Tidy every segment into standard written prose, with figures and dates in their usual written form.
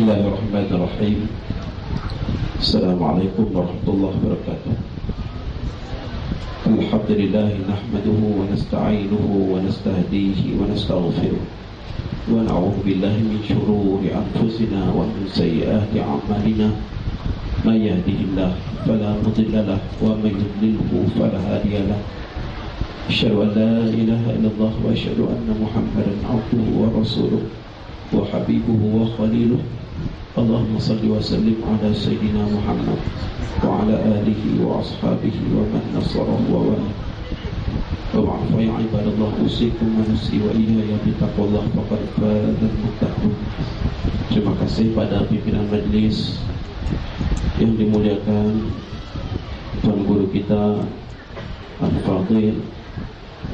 Bismillahirrahmanirrahim. Assalamualaikum warahmatullahi wabarakatuh. Alhamdulillah nahmaduhu wa nasta'inuhu wa nastahdihi wa nastaghfiruh wa na'udzu billahi min shururi anfusina wa min sayyiati a'malina. May yahdihillahu fala mudilla lahu wa may yudlilhu fala hadiya lahu. Asyhadu an la ilaha illallah wa asyhadu anna Muhammadan 'abduhu wa rasuluh wa habibuhu wa khaliluh. Allahumma salli wa sallim ala Sayyidina Muhammad wa ala alihi wa ashabihi wa man nasarahu wa wala. Wa ba'd, fa ya ibadallah, usikum wa nafsi wa iyaya bi taqwallah faqad fazal muttaqun. Terima kasih pada pimpinan majlis yang dimuliakan, tuan guru kita Al-Fadhil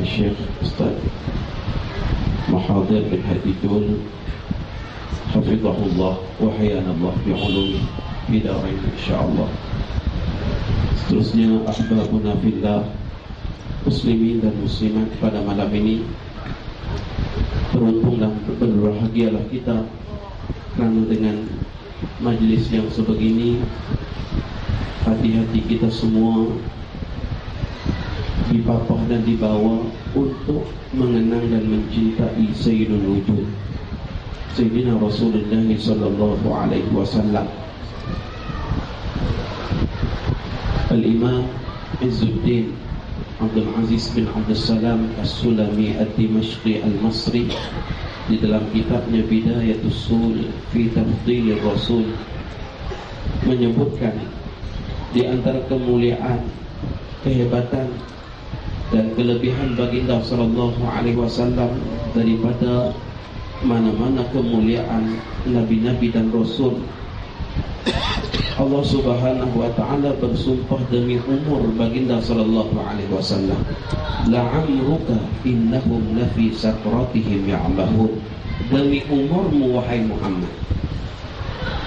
Syekh Ustaz Mahathir bin Hadijul hafizahullah wa hayanallah bi'ulumi bidarain insyaallah. Seterusnya ahbabuna fillah, muslimin dan muslimat, pada malam ini beruntung dan berbahagialah kita karena dengan majlis yang sebegini hati-hati kita semua dipapah dan dibawa untuk mengenang dan mencintai Sayyidul Wujud, Sayyidina Rasulullah sallallahu alaihi wasallam. Al-Imam Izzuddin Abdul Aziz bin Abdul Salam As-Sulami Ad-Dimashqi Al-Masri di dalam kitabnya Bidayatus Sul fi Tafdhilir Rasul menyebutkan di antara kemuliaan, kehebatan dan kelebihan baginda sallallahu alaihi wasallam daripada mana-mana kemuliaan nabi-nabi dan rasul, Allah Subhanahu wa taala bersumpah demi umur baginda sallallahu alaihi wasallam, la'amruka innahum lafi sakratihim ya'mahun. Demi umurmu wahai Muhammad,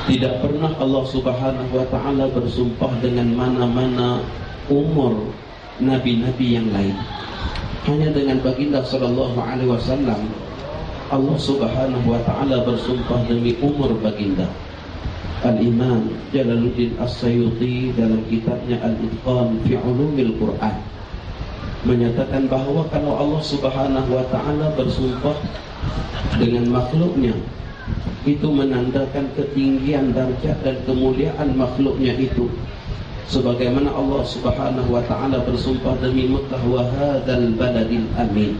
tidak pernah Allah Subhanahu wa taala bersumpah dengan mana-mana umur nabi-nabi yang lain. Hanya dengan baginda sallallahu alaihi wasallam Allah Subhanahu wa taala bersumpah demi umur baginda. Al-Imam Jalaluddin As-Sayuti dalam kitabnya Al-Itqan fi Ulumil Quran menyatakan bahawa kalau Allah Subhanahu wa taala bersumpah dengan makhluknya, itu menandakan ketinggian darjat dan kemuliaan makhluknya itu. Sebagaimana Allah Subhanahu wa taala bersumpah demi Mekah, wa hadzal baladil amin,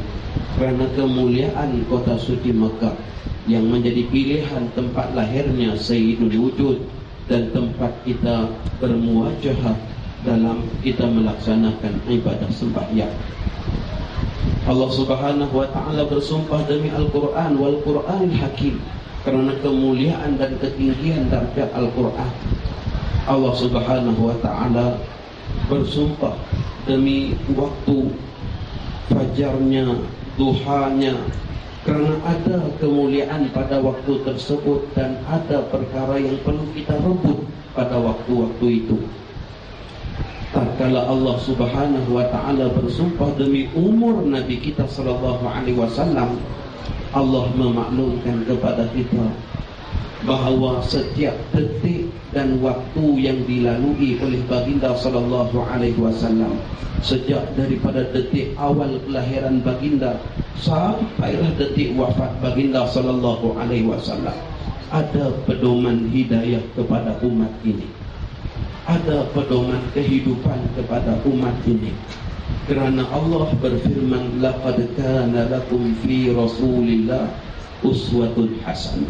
kerana kemuliaan kota suci Mekah yang menjadi pilihan tempat lahirnya Sayyidul Wujud dan tempat kita bermuajahah dalam kita melaksanakan ibadah sembahyang. Allah Subhanahu wa taala bersumpah demi Al-Quran, wal Quranil Hakim, kerana kemuliaan dan ketinggian darjat Al-Quran. Allah Subhanahu wa taala bersumpah demi waktu fajarnya, duhanya, kerana ada kemuliaan pada waktu tersebut dan ada perkara yang perlu kita rebut pada waktu-waktu itu. Tatkala Allah Subhanahu wa taala bersumpah demi umur Nabi kita sallallahu alaihi wasallam, Allah memaklumkan kepada kita bahawa setiap detik dan waktu yang dilalui oleh baginda sallallahu alaihi wasallam, sejak daripada detik awal kelahiran baginda sampailah detik wafat baginda sallallahu alaihi wasallam, ada pedoman hidayah kepada umat ini, ada pedoman kehidupan kepada umat ini. Kerana Allah berfirman, laqad kana lakum fi Rasulillah uswatun hasanah.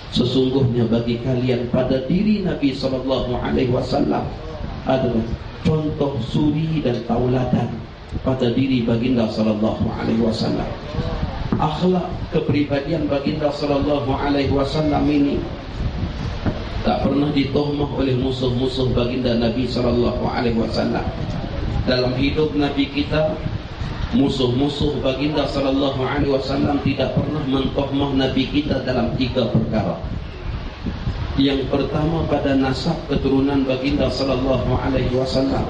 Sesungguhnya bagi kalian pada diri Nabi sallallahu alaihi wasallam adalah contoh suri dan tauladan pada diri baginda sallallahu alaihi wasallam. Akhlak kepribadian baginda sallallahu alaihi wasallam ini tak pernah ditohmah oleh musuh-musuh baginda Nabi sallallahu alaihi wasallam. Dalam hidup Nabi kita, musuh-musuh baginda sallallahu alaihi wasallam tidak pernah mentohmah Nabi kita dalam 3 perkara. Yang pertama, pada nasab keturunan baginda sallallahu alaihi wasallam.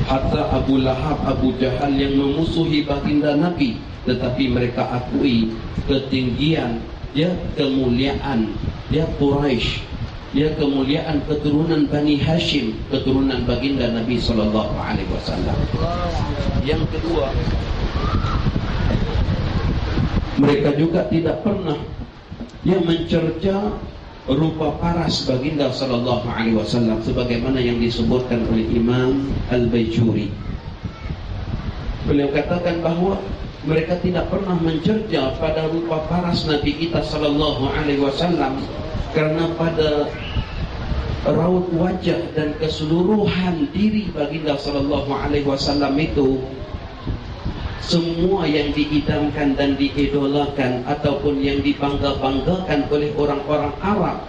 Hatta Abu Lahab, Abu Jahal yang memusuhi baginda Nabi, tetapi mereka akui ketinggian ya kemuliaan ya Quraisy, ya kemuliaan keturunan Bani Hashim, keturunan baginda Nabi sallallahu alaihi wasallam. Yang kedua, mereka juga tidak pernah yang mencerca rupa paras baginda sallallahu alaihi wasallam sebagaimana yang disebutkan oleh Imam Al-Baijuri. Beliau katakan bahwa mereka tidak pernah mencerca pada rupa paras Nabi kita sallallahu alaihi wasallam, karena pada raut wajah dan keseluruhan diri baginda sallallahu alaihi wasallam itu, semua yang diidamkan dan diidolakan ataupun yang dibangga-banggakan oleh orang-orang Arab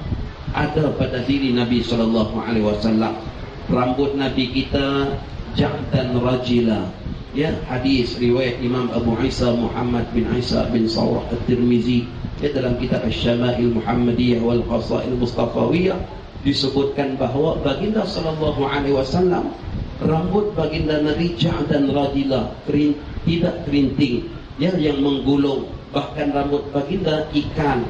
ada pada diri Nabi sallallahu alaihi wasallam. Rambut Nabi kita ja'dan rajila, ya, hadis riwayat Imam Abu Isa Muhammad bin Isa bin Sawrah At-Tirmizi, ya, dalam kitab Asy-Syama'il Muhammadiyah wal Qasail Mustafawiyah disebutkan bahwa baginda sallallahu alaihi wasallam, rambut baginda Nabi ja'dan rajila, tidak kerinting, ya, yang menggulung, bahkan rambut baginda ikan.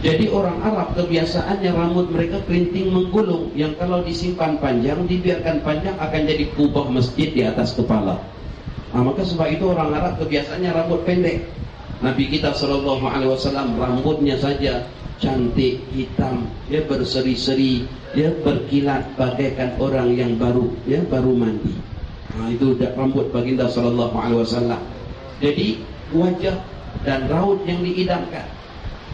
Jadi orang Arab kebiasaannya rambut mereka kerinting menggulung, yang kalau disimpan panjang, dibiarkan panjang akan jadi kubah masjid di atas kepala. Nah, maka sebab itu orang Arab kebiasaannya rambut pendek. Nabi kita sallallahu alaihi wasallam rambutnya saja cantik, hitam, ya, berseri-seri, ya, berkilat bagaikan orang yang baru mandi. Nah, itu rambut baginda sallallahu alaihi wasallam. Jadi wajah dan raut yang diidamkan.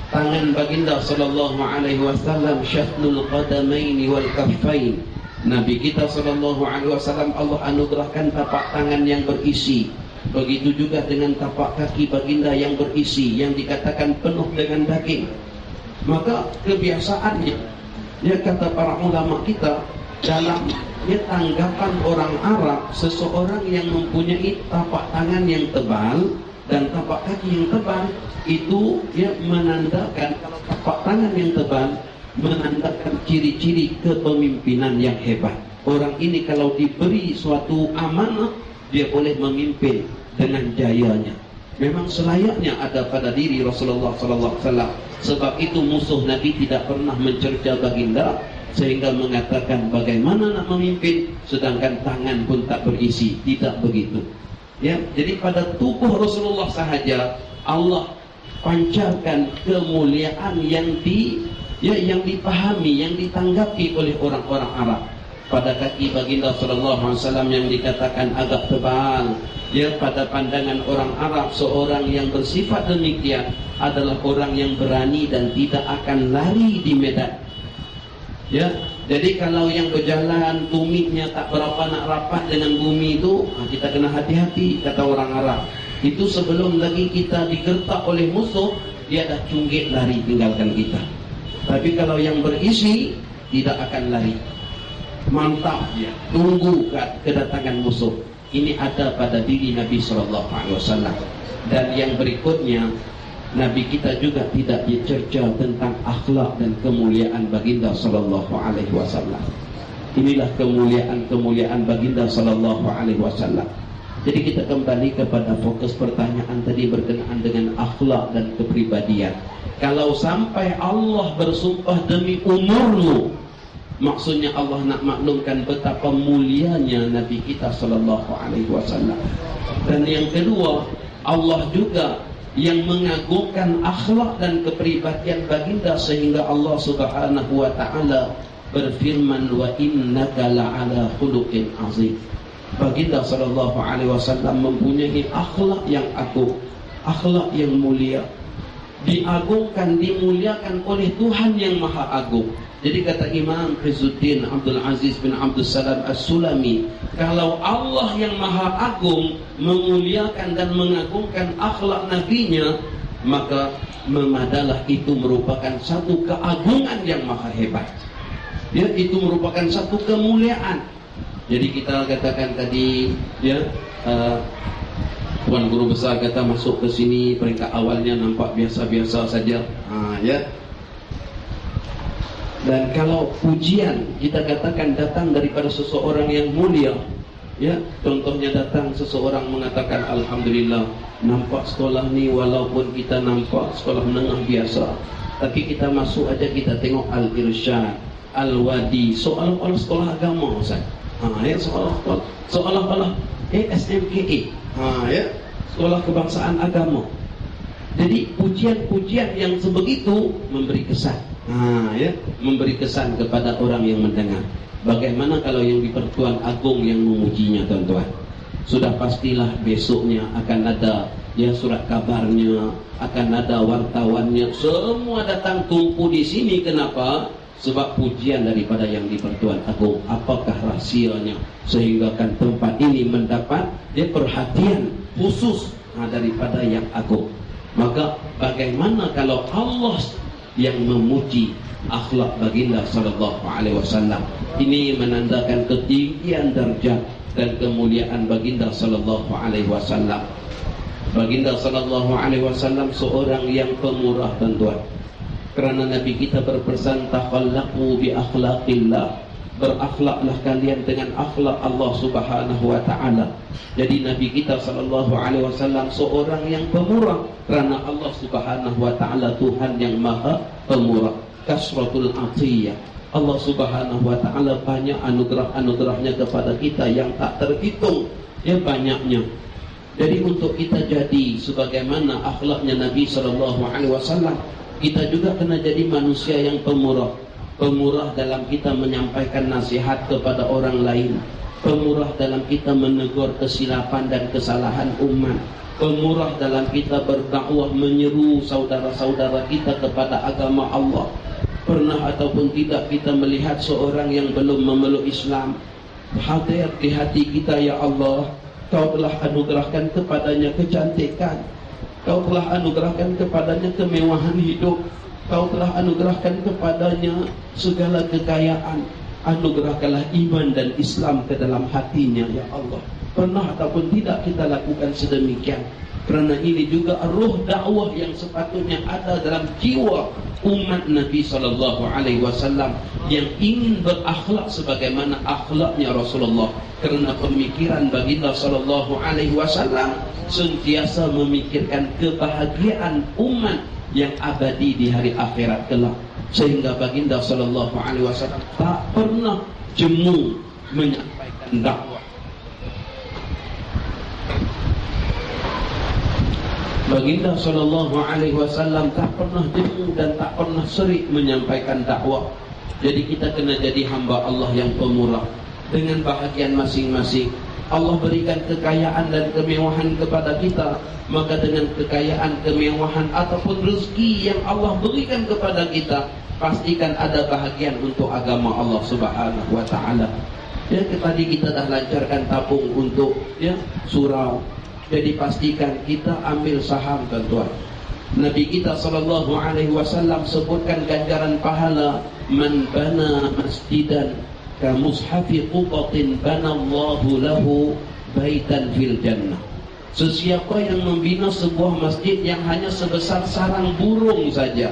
Tangan baginda sallallahu alaihi wasallam syatnul qadamaini wal kaffain. Nabi kita sallallahu alaihi wasallam Allah anugerahkan tapak tangan yang berisi. Begitu juga dengan tapak kaki baginda yang berisi, yang dikatakan penuh dengan daging. Maka kebiasaannya, ya, kata para ulama kita, dalam tanggapan orang Arab, seseorang yang mempunyai tapak tangan yang tebal dan tapak kaki yang tebal itu, ya, menandakan, kalau tapak tangan yang tebal menandakan ciri-ciri kepemimpinan yang hebat. Orang ini kalau diberi suatu amanah, dia boleh memimpin dengan jayanya. Memang selayaknya ada pada diri Rasulullah sallallahu alaihi wasallam. Sebab itu musuh Nabi tidak pernah mencerca baginda sehingga mengatakan bagaimana nak memimpin sedangkan tangan pun tak berisi. Tidak begitu. Ya, jadi pada tubuh Rasulullah sahaja Allah pancarkan kemuliaan yang dipahami, yang ditanggapi oleh orang-orang Arab. Pada kaki baginda sallallahu alaihi wasallam yang dikatakan agak tebal, ya, pada pandangan orang Arab seorang yang bersifat demikian adalah orang yang berani dan tidak akan lari di medan. Ya, jadi kalau yang berjalan tumitnya tak berapa nak rapat dengan bumi itu, kita kena hati-hati, kata orang Arab. Itu sebelum lagi kita digertak oleh musuh, dia dah cunggit lari tinggalkan kita. Tapi kalau yang berisi tidak akan lari. Mantap dia, tunggu kedatangan musuh. Ini ada pada diri Nabi sallallahu alaihi wasallam. Dan yang berikutnya, Nabi kita juga tidak dicerca tentang akhlak dan kemuliaan baginda sallallahu alaihi wasallam. Inilah kemuliaan baginda sallallahu alaihi wasallam. Jadi kita kembali kepada fokus pertanyaan tadi berkenaan dengan akhlak dan kepribadian. Kalau sampai Allah bersumpah demi umurmu, maksudnya Allah nak maklumkan betapa mulianya Nabi kita sallallahu alaihi wasallam. Dan yang kedua, Allah juga yang mengagungkan akhlak dan kepribadian baginda sehingga Allah Subhanahu wa taala berfirman, wa innaka la'ala khuluqin azim. Baginda sallallahu alaihi wasallam mempunyai akhlak yang agung, akhlak yang mulia, diagungkan, dimuliakan oleh Tuhan yang Maha Agung. Jadi kata Imam Izzuddin Abdul Aziz bin Abdul Salam As-Sulami, kalau Allah yang Maha Agung memuliakan dan mengagungkan akhlak nabinya, maka memadalah itu merupakan satu keagungan yang maha hebat. Ya, itu merupakan satu kemuliaan. Jadi kita katakan tadi, ya, Tuan Guru Besar kata masuk ke sini peringkat awalnya nampak biasa-biasa saja, ya. Dan kalau pujian kita katakan datang daripada seseorang yang mulia, Ya, contohnya datang seseorang mengatakan alhamdulillah, nampak sekolah ni walaupun kita nampak sekolah menengah biasa, tapi kita masuk aja kita tengok Al-Irsyad, Al-Wadi, seolah-olah sekolah agama, Ustaz. Ya, seolah-olah SMKA. Ya, sekolah kebangsaan agama. Jadi pujian-pujian yang sebegitu memberi kesan. Ya, memberi kesan kepada orang yang mendengar. Bagaimana kalau yang di Pertuan Agung yang memujinya, tuan-tuan? Sudah pastilah besoknya akan ada ya surat kabarnya, akan ada wartawannya, semua datang tumpu di sini. Kenapa? Sebab pujian daripada yang di Pertuan Agung. Apakah rahsianya sehingga kan tempat ini mendapat perhatian khusus daripada yang agung? Maka bagaimana kalau Allah yang memuji akhlak baginda sallallahu alaihi wasallam? Ini menandakan ketinggian darjat dan kemuliaan baginda sallallahu alaihi wasallam. Baginda sallallahu alaihi wasallam seorang yang pemurah, tuan-tuan. Kerana Nabi kita berpesan takhallaqu bi akhlaqillah, berakhlaklah kalian dengan akhlak Allah Subhanahu wa taala. Jadi Nabi kita sallallahu alaihi wasallam seorang yang pemurah kerana Allah Subhanahu wa taala Tuhan yang Maha Pemurah. Kasratul atiyah, Allah Subhanahu wa taala banyak anugerah-anugerahnya kepada kita yang tak terhitung, ya banyaknya. Jadi untuk kita jadi sebagaimana akhlaknya Nabi sallallahu alaihi wasallam, kita juga kena jadi manusia yang pemurah. Pemurah dalam kita menyampaikan nasihat kepada orang lain, pemurah dalam kita menegur kesilapan dan kesalahan umat, pemurah dalam kita berdakwah menyeru saudara-saudara kita kepada agama Allah. Pernah ataupun tidak kita melihat seorang yang belum memeluk Islam hadir di hati kita, ya Allah, Kau telah anugerahkan kepadanya kecantikan, Kau telah anugerahkan kepadanya kemewahan hidup, Kau telah anugerahkan kepadanya segala kekayaan. Anugerahkanlah iman dan Islam ke dalam hatinya, ya Allah. Pernah ataupun tidak kita lakukan sedemikian? Kerana ini juga ruh dakwah yang sepatutnya ada dalam jiwa umat Nabi sallallahu alaihi wasallam yang ingin berakhlak sebagaimana akhlaknya Rasulullah. Kerana pemikiran baginda sallallahu alaihi wasallam sentiasa memikirkan kebahagiaan umat yang abadi di hari akhirat kelak. Sehingga baginda sallallahu alaihi wasallam tak pernah jemu menyampaikan dakwah. Baginda sallallahu alaihi wasallam tak pernah jemu dan tak pernah serik menyampaikan dakwah. Jadi kita kena jadi hamba Allah yang pemurah dengan bahagian masing-masing. Allah berikan kekayaan dan kemewahan kepada kita, maka dengan kekayaan, kemewahan ataupun rezeki yang Allah berikan kepada kita, pastikan ada bahagian untuk agama Allah Subhanahu wa taala. Ya, tadi kita dah lancarkan tabung untuk surau. Jadi pastikan kita ambil saham, tuan-tuan. Nabi kita sallallahu alaihi wasallam sebutkan ganjaran pahala man bana masjidan ka mushafi qubatin banallahu lahu baitan fil jannah. Sesiapa yang membina sebuah masjid yang hanya sebesar sarang burung saja.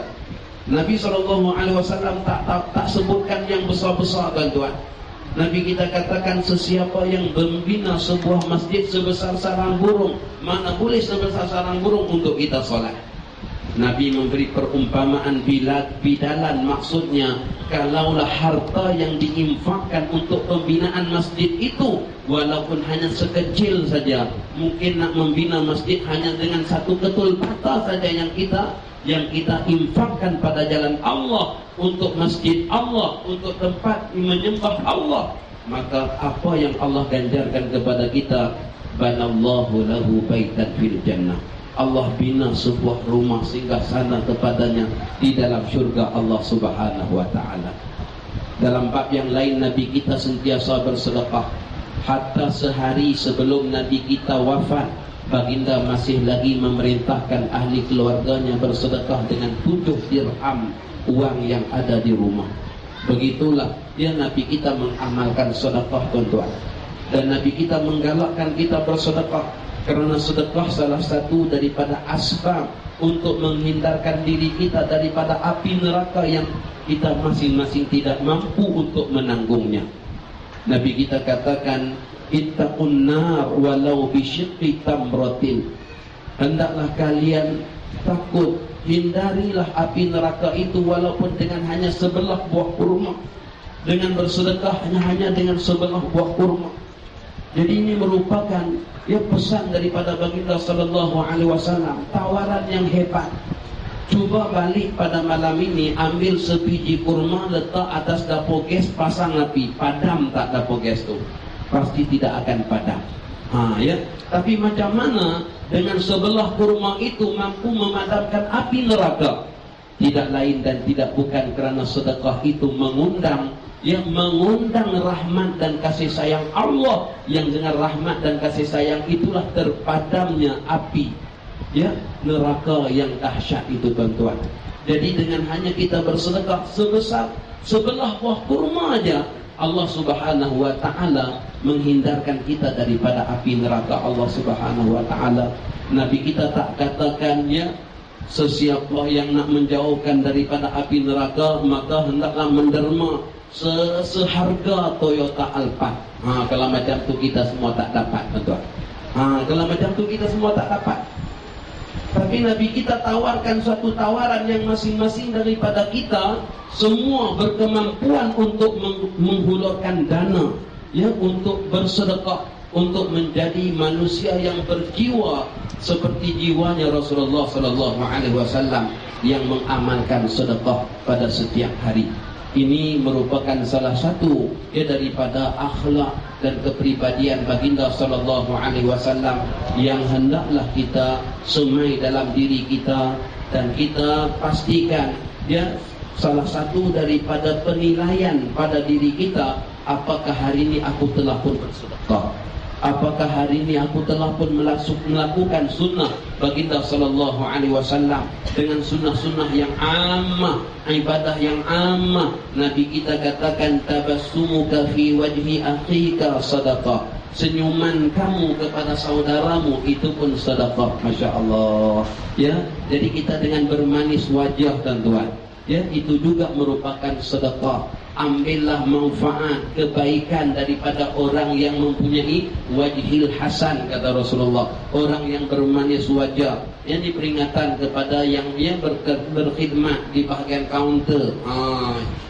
Nabi sallallahu alaihi wasallam tak sebutkan yang besar-besar, tuan-tuan. Nabi kita katakan sesiapa yang membina sebuah masjid sebesar sarang burung, mana boleh sebesar sarang burung untuk kita solat. Nabi memberi perumpamaan bidalan, maksudnya kalaulah harta yang diinfakkan untuk pembinaan masjid itu walaupun hanya sekecil saja, mungkin nak membina masjid hanya dengan satu ketul bata saja yang kita infakkan pada jalan Allah, untuk masjid Allah, untuk tempat menyembah Allah, maka apa yang Allah ganjarkan kepada kita, banallahu lahu baitan fil jannah. Allah bina sebuah rumah singgah sana kepadanya di dalam syurga Allah Subhanahu wa taala. Dalam bab yang lain Nabi kita sentiasa bersedekah. Hatta sehari sebelum Nabi kita wafat, baginda masih lagi memerintahkan ahli keluarganya bersedekah dengan 7 dirham uang yang ada di rumah. Begitulah Nabi kita mengamalkan sedekah, tuan-tuan. Dan Nabi kita menggalakkan kita bersedekah, kerana sedekah salah satu daripada asbab untuk menghindarkan diri kita daripada api neraka yang kita masing-masing tidak mampu untuk menanggungnya. Nabi kita katakan ittaqun nar walau bisyiqqi tamratin. Hendaklah kalian takut, hindarilah api neraka itu walaupun dengan hanya sebelah buah kurma. Dengan bersedekah hanya dengan sebelah buah kurma. Jadi ini merupakan pesan daripada baginda sallallahu alaihi wasallam, tawaran yang hebat. Cuba balik pada malam ini, ambil sebiji kurma, letak atas dapur gas, pasang api, padam tak dapur gas tu? Pasti tidak akan padam. Tapi macam mana dengan sebelah kurma itu mampu memadamkan api neraka? Tidak lain dan tidak bukan kerana sedekah itu mengundang rahmat dan kasih sayang Allah, yang dengan rahmat dan kasih sayang itulah terpadamnya api neraka yang dahsyat itu, tuan-tuan. Jadi dengan hanya kita bersedekah sebesar sebelah buah kurma aja, Allah Subhanahu wa taala menghindarkan kita daripada api neraka Allah Subhanahu wa taala. Nabi kita tak katakan sesiapa yang nak menjauhkan daripada api neraka maka hendaklah menderma seharga Toyota Alphard. Kalau macam tu kita semua tak dapat, tuan-tuan. Kalau macam tu kita semua tak dapat. Tapi Nabi kita tawarkan suatu tawaran yang masing-masing daripada kita semua berkemampuan untuk menghulurkan dana, untuk bersedekah, untuk menjadi manusia yang berjiwa seperti jiwanya Rasulullah sallallahu alaihi wasallam yang mengamalkan sedekah pada setiap hari. Ini merupakan salah satu daripada akhlak dan kepribadian baginda sallallahu alaihi wasallam yang hendaklah kita semai dalam diri kita, dan kita pastikan salah satu daripada penilaian pada diri kita, apakah hari ini aku telah pun bersedekah, apakah hari ini aku telah pun melakukan sunnah baginda sallallahu alaihi wasallam dengan sunnah-sunnah yang ammah, ibadah yang ammah. Nabi kita katakan tabassumuka fi wajhi akhika sadaqah. Senyuman kamu kepada saudaramu itu pun sedekah. Masya Allah. Jadi kita dengan bermanis wajah, tuan-tuan, itu juga merupakan sedekah. Ambillah manfaat kebaikan daripada orang yang mempunyai wajhil hasan, kata Rasulullah, orang yang bermanis wajah. Yang diperingatan kepada yang berkhidmat di bahagian kaunter.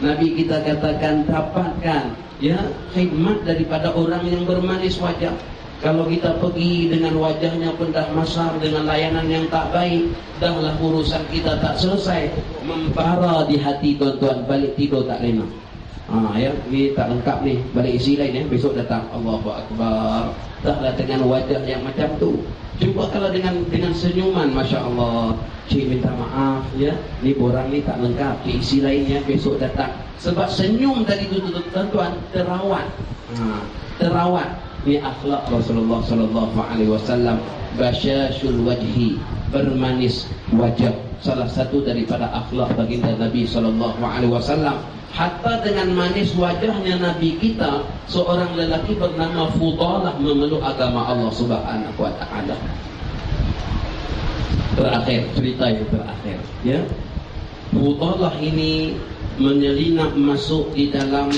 Nabi kita katakan dapatkan khidmat daripada orang yang bermanis wajah. Kalau kita pergi dengan wajahnya pun dah masar, dengan layanan yang tak baik, dahlah urusan kita tak selesai, membara di hati, tuan-tuan, balik tidur tak lena. Ini tak lengkap ni, balik isi lain besok datang, Allahu Akbar. Dahlah dengan wajah yang macam tu. Cuba kalau dengan senyuman, Masya Allah, cik minta maaf ni borang ni tak lengkap, cik isi lainnya besok datang. Sebab senyum tadi tu, tuan-tuan, terawat. Terawat. Ini akhlak Rasulullah sallallahu alaihi wasallam, basyashul wajhi, bermanis wajah. Salah satu daripada akhlak baginda Nabi sallallahu alaihi wasallam. Hatta dengan manis wajahnya Nabi kita, seorang lelaki bernama Fudalah memeluk agama Allah Subhanahu wa taala. Terakhir, cerita yang terakhir, Fudalah ini menyelinap masuk di dalam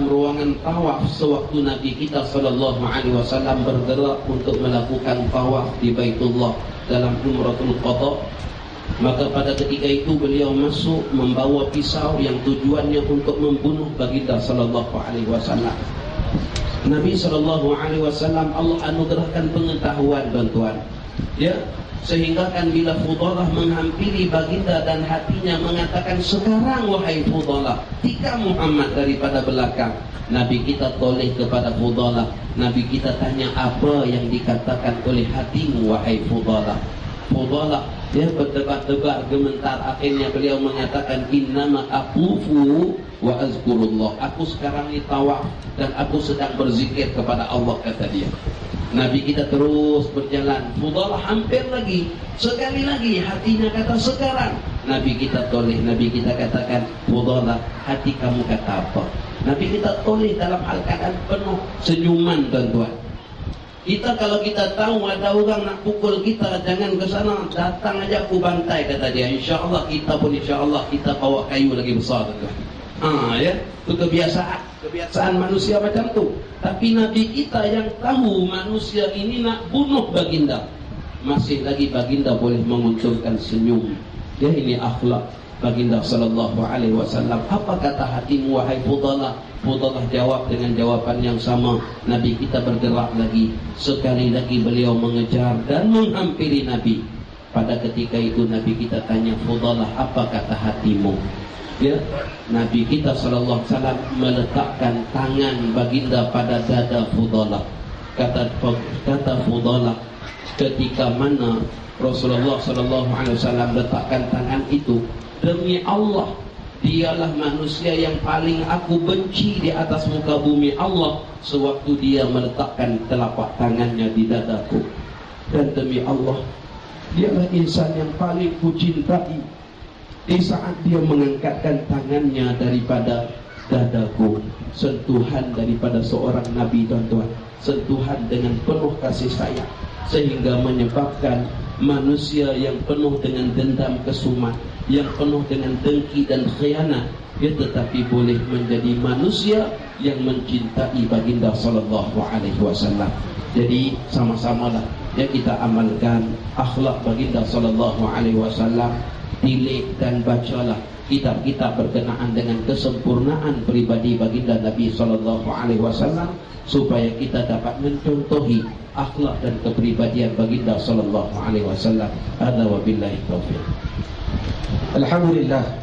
ruangan tawaf sewaktu Nabi kita sallallahu alaihi wasallam bergerak untuk melakukan tawaf di Baitullah dalam Umratul Qadha. Maka pada ketika itu beliau masuk membawa pisau yang tujuannya untuk membunuh baginda sallallahu alaihi wasallam. Nabi sallallahu alaihi wasallam Allah anugerahkan pengetahuan, tuan-tuan, sehingga kan bila Fudalah menghampiri baginda dan hatinya mengatakan, sekarang wahai Fudalah, tika Muhammad daripada belakang. Nabi kita toleh kepada Fudalah. Nabi kita tanya, apa yang dikatakan oleh hatimu wahai Fudalah? Fudalah berdebat-debat gementar. Akhirnya beliau mengatakan, innama aqufu wa azkurullah. Aku sekarang ni tawaf dan aku sedang berzikir kepada Allah, kata dia. Nabi kita terus berjalan. Fudalah hampir lagi, sekali lagi hatinya kata sekarang. Nabi kita toleh. Nabi kita katakan, Fudalah, hati kamu kata apa? Nabi kita toleh dalam hal keadaan penuh senyuman, tuan-tuan. Kita kalau kita tahu ada orang nak pukul kita, jangan ke sana, datang aja aku bantai, kata dia. InsyaAllah kita pun, InsyaAllah kita bawa kayu lagi besar, tuan-tuan. Itu kebiasaan kebiasaan manusia macam tu. Tapi Nabi kita yang tahu manusia ini nak bunuh baginda, masih lagi baginda boleh mengunculkan senyum. Ya, ini akhlak baginda sallallahu alaihi wasallam. Apa kata hatimu wahai Fudalah? Fudalah jawab dengan jawaban yang sama. Nabi kita bergerak lagi. Sekali lagi beliau mengejar dan menghampiri Nabi. Pada ketika itu Nabi kita tanya, Fudalah, apa kata hatimu? Ya, Nabi kita sallallahu alaihi wasallam meletakkan tangan baginda pada dada Fudalah. Kata Fudalah, ketika mana Rasulullah sallallahu alaihi wasallam letakkan tangan itu, demi Allah, dialah manusia yang paling aku benci di atas muka bumi Allah sewaktu dia meletakkan telapak tangannya di dadaku. Dan demi Allah, dialah insan yang paling kucintai di saat dia mengangkatkan tangannya daripada dadaku. Sentuhan daripada seorang Nabi, tuan-tuan, sentuhan dengan penuh kasih sayang, sehingga menyebabkan manusia yang penuh dengan dendam kesumat, yang penuh dengan dengki dan khianat, dia tetapi boleh menjadi manusia yang mencintai baginda sallallahu alaihi wasallam. Jadi sama-samalah ya kita amalkan akhlak baginda sallallahu alaihi wasallam. Tilik dan bacalah kitab-kitab berkenaan dengan kesempurnaan pribadi baginda Nabi sallallahu alaihi wasallam, supaya kita dapat mencontohi akhlak dan kepribadian baginda sallallahu alaihi wasallam. Hadza wa billahi taufiq. Alhamdulillah.